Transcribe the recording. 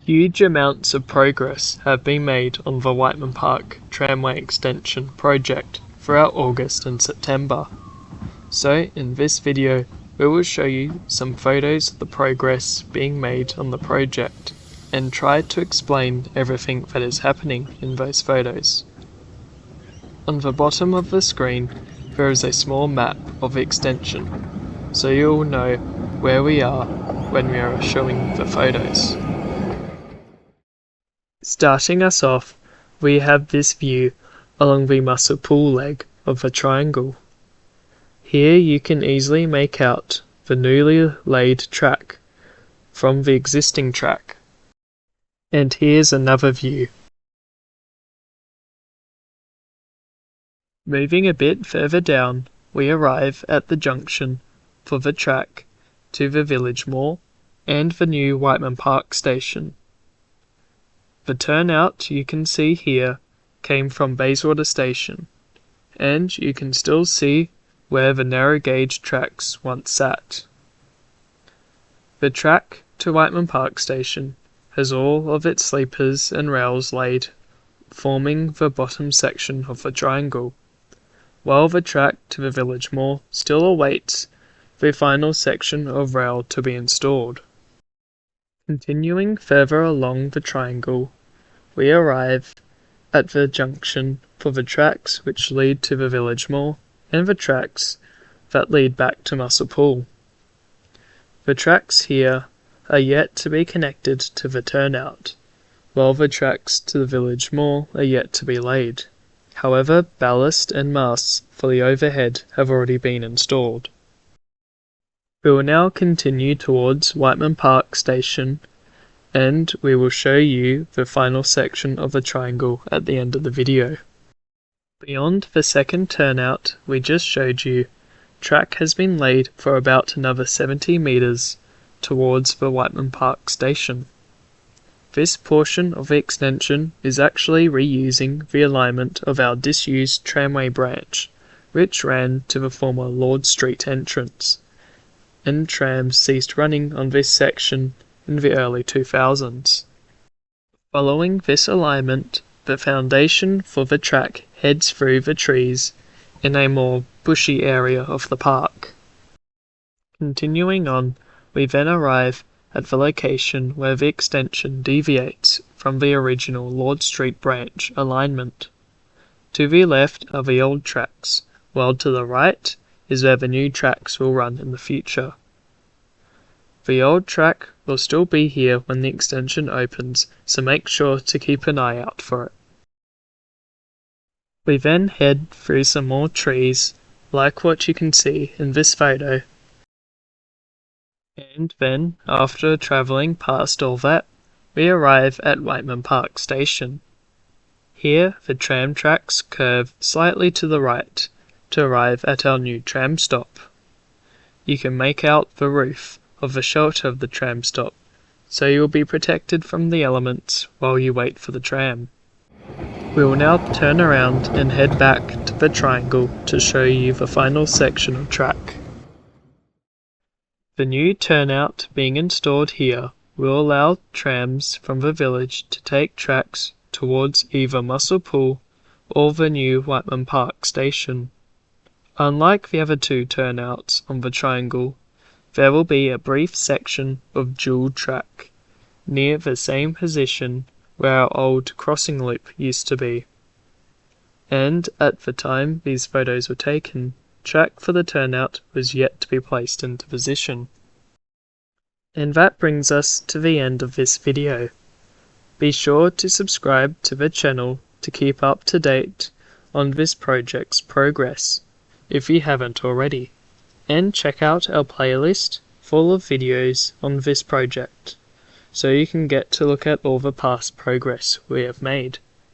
Huge amounts of progress have been made on the Whiteman Park Tramway Extension project throughout August and September. So in this video we will show you some photos of the progress being made on the project and try to explain everything that is happening in those photos. On the bottom of the screen there is a small map of the extension, so you will know where we are when we are showing the photos. Starting us off, we have this view along the muscle pull leg of the triangle. Here you can easily make out the newly laid track from the existing track. And here's another view. Moving a bit further down, we arrive at the junction for the track to the village mall and the new Whiteman Park station. The turnout you can see here came from Bayswater station, and you can still see where the narrow gauge tracks once sat. The track to Whiteman Park station has all of its sleepers and rails laid, forming the bottom section of the triangle, while the track to the village mall still awaits the final section of rail to be installed. Continuing further along the triangle, we arrive at the junction for the tracks which lead to the village mall and the tracks that lead back to Muscle Pool. The tracks here are yet to be connected to the turnout, while the tracks to the village mall are yet to be laid. However, ballast and masts for the overhead have already been installed. We will now continue towards Whiteman Park station, and we will show you the final section of the triangle at the end of the video. Beyond the second turnout we just showed you, track has been laid for about another 70 metres towards the Whiteman Park station. This portion of the extension is actually reusing the alignment of our disused tramway branch, which ran to the former Lord Street entrance, and trams ceased running on this section in the early 2000s. Following this alignment, the foundation for the track heads through the trees in a more bushy area of the park. Continuing on, we then arrive at the location where the extension deviates from the original Lord Street branch alignment. To the left are the old tracks, while to the right is where the new tracks will run in the future. The old track will still be here when the extension opens, so make sure to keep an eye out for it. We then head through some more trees, like what you can see in this photo. And then, after travelling past all that, we arrive at Whiteman Park station. Here the tram tracks curve slightly to the right to arrive at our new tram stop. You can make out the roof of the shelter of the tram stop, so you will be protected from the elements while you wait for the tram. We will now turn around and head back to the triangle to show you the final section of track. The new turnout being installed here will allow trams from the village to take tracks towards either Muscle Pool or the new Whiteman Park station. Unlike the other two turnouts on the triangle, there will be a brief section of dual track near the same position where our old crossing loop used to be. And at the time these photos were taken, track for the turnout was yet to be placed into position. And that brings us to the end of this video. Be sure to subscribe to the channel to keep up to date on this project's progress, if you haven't already, and check out our playlist full of videos on this project, so you can get to look at all the past progress we have made.